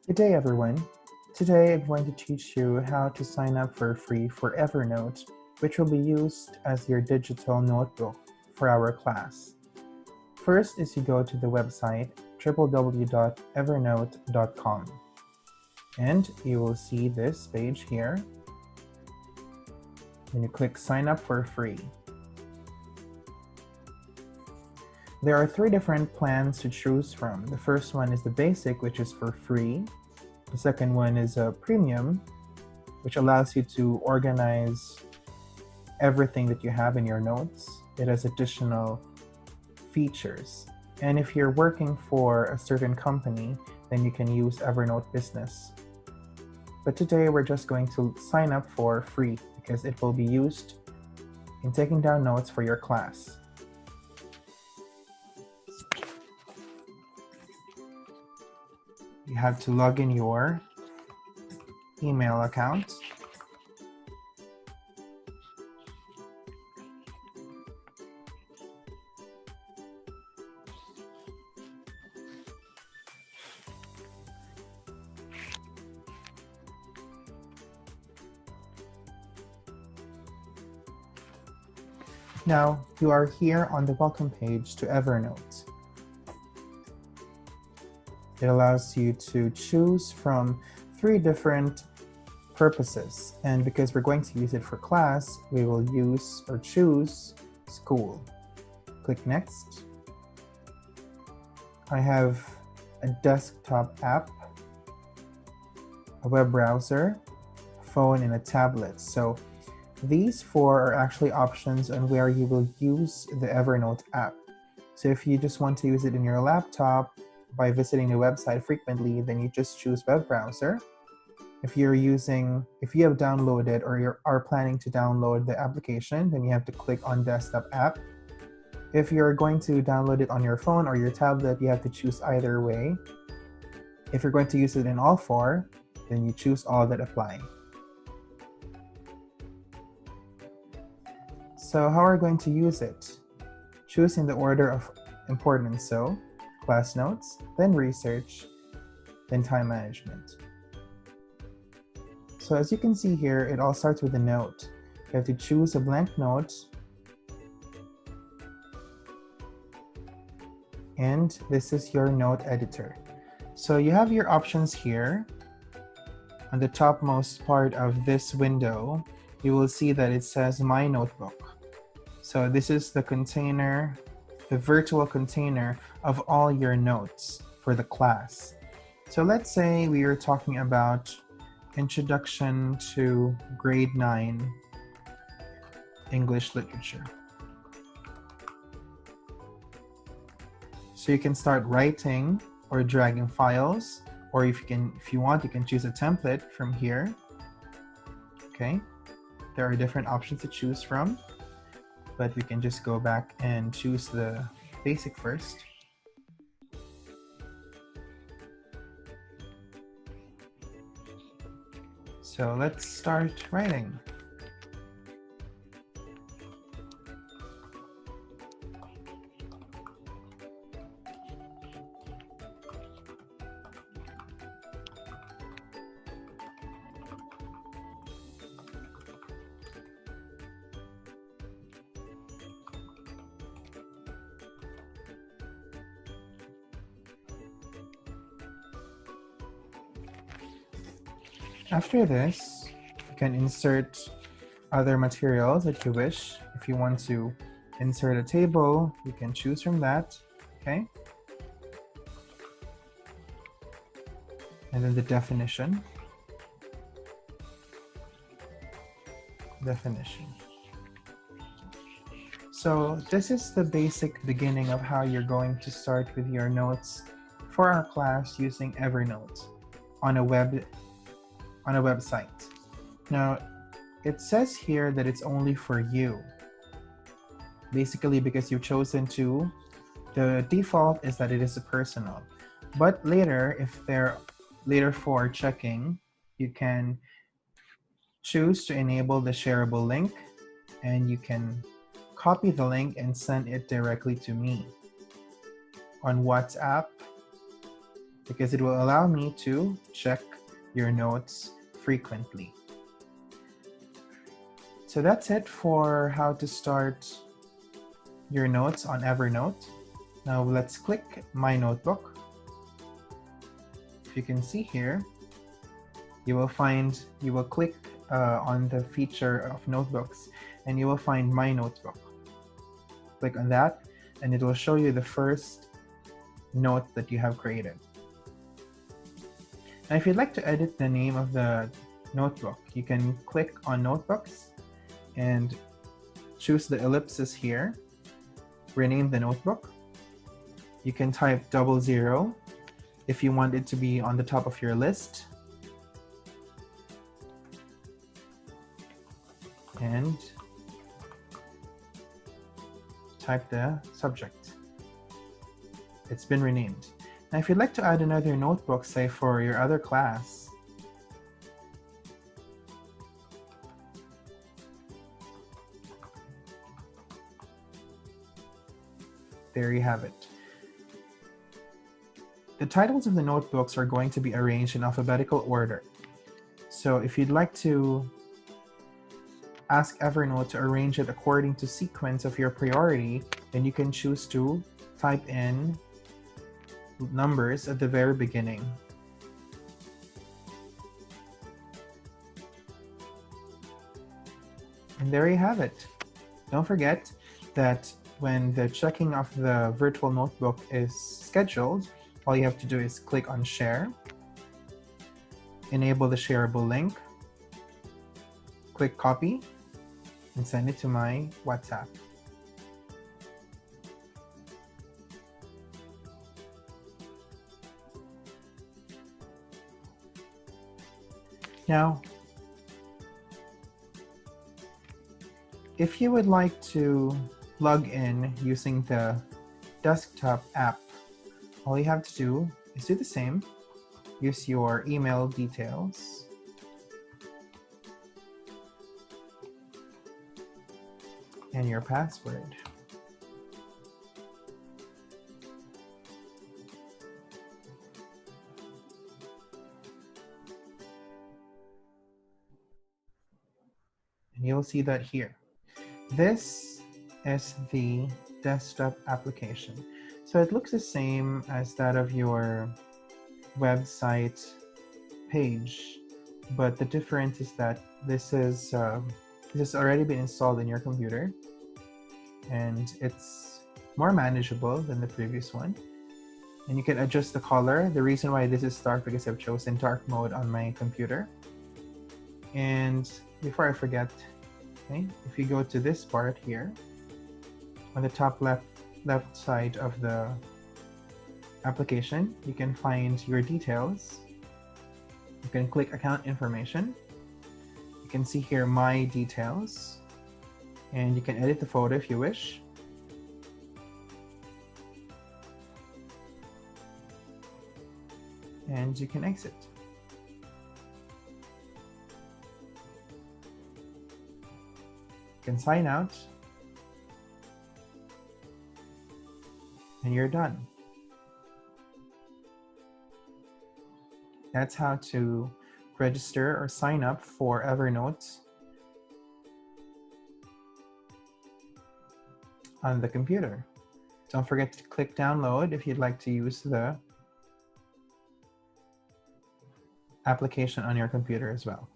Good day, everyone. Today I'm going to teach you how to sign up for free for Evernote, which will be used as your digital notebook for our class. First is you go to the website www.evernote.com, and you will see this page here. Then you click sign up for free. There are 3 different plans to choose from. The first one is the basic, which is for free. The second one is a premium, which allows you to organize everything that you have in your notes. It has additional features. And if you're working for a certain company, then you can use Evernote Business. But today we're just going to sign up for free because it will be used in taking down notes for your class. You have to log in your email account. Now you are here on the welcome page to Evernote. It allows you to choose from 3 different purposes. And because we're going to use it for class, we will use or choose school. Click next. I have a desktop app, a web browser, a phone, and a tablet. So these 4 are actually options on where you will use the Evernote app. So if you just want to use it in your laptop, by visiting the website frequently, then you just choose web browser. If you have downloaded or you are planning to download the application, then you have to click on desktop app. If you're going to download it on your phone or your tablet, you have to choose either way. If you're going to use it in all 4, then you choose all that apply. So how are we going to use it? Choose in the order of importance. So class notes, then research, then time management. So as you can see here, it all starts with a note. You have to choose a blank note, and this is your note editor. So you have your options here. On the topmost part of this window, you will see that it says My Notebook. So this is the container, the virtual container of all your notes for the class. So let's say we are talking about Introduction to Grade 9 English Literature. So you can start writing or dragging files, or if you want, you can choose a template from here. Okay, there are different options to choose from, but we can just go back and choose the basic first. So let's start writing. After this, you can insert other materials that you wish. If you want to insert a table, you can choose from that, okay? And then the definition. So this is the basic beginning of how you're going to start with your notes for our class using Evernote on a website. Now, it says here that it's only for you. Basically, because you've chosen to, the default is that it is a personal. But later, for checking, you can choose to enable the shareable link, and you can copy the link and send it directly to me on WhatsApp, because it will allow me to check your notes frequently. So that's it for how to start your notes on Evernote. Now let's click My Notebook. If you can see here, you will click on the feature of notebooks and you will find My Notebook. Click on that and it will show you the first note that you have created. Now if you'd like to edit the name of the notebook, you can click on Notebooks and choose the ellipsis here, rename the notebook. You can type 00 if you want it to be on the top of your list. And type the subject. It's been renamed. Now if you'd like to add another notebook, say for your other class, there you have it. The titles of the notebooks are going to be arranged in alphabetical order. So if you'd like to ask Evernote to arrange it according to sequence of your priority, then you can choose to type in numbers at the very beginning. And there you have it. Don't forget that when the checking of the virtual notebook is scheduled, all you have to do is click on Share, enable the shareable link, click Copy, and send it to my WhatsApp. Now, if you would like to log in using the desktop app, all you have to do is do the same. Use your email details. And your password. And you'll see that here. This is the desktop application. So it looks the same as that of your website page, but the difference is that this has already been installed in your computer, and it's more manageable than the previous one. And you can adjust the color. The reason why this is dark because I've chosen dark mode on my computer. And before I forget, okay, if you go to this part here, on the top left side of the application, you can find your details. You can click account information. You can see here my details, and you can edit the photo if you wish. And you can exit. You can sign out, and you're done. That's how to register or sign up for Evernote on the computer. Don't forget to click download if you'd like to use the application on your computer as well.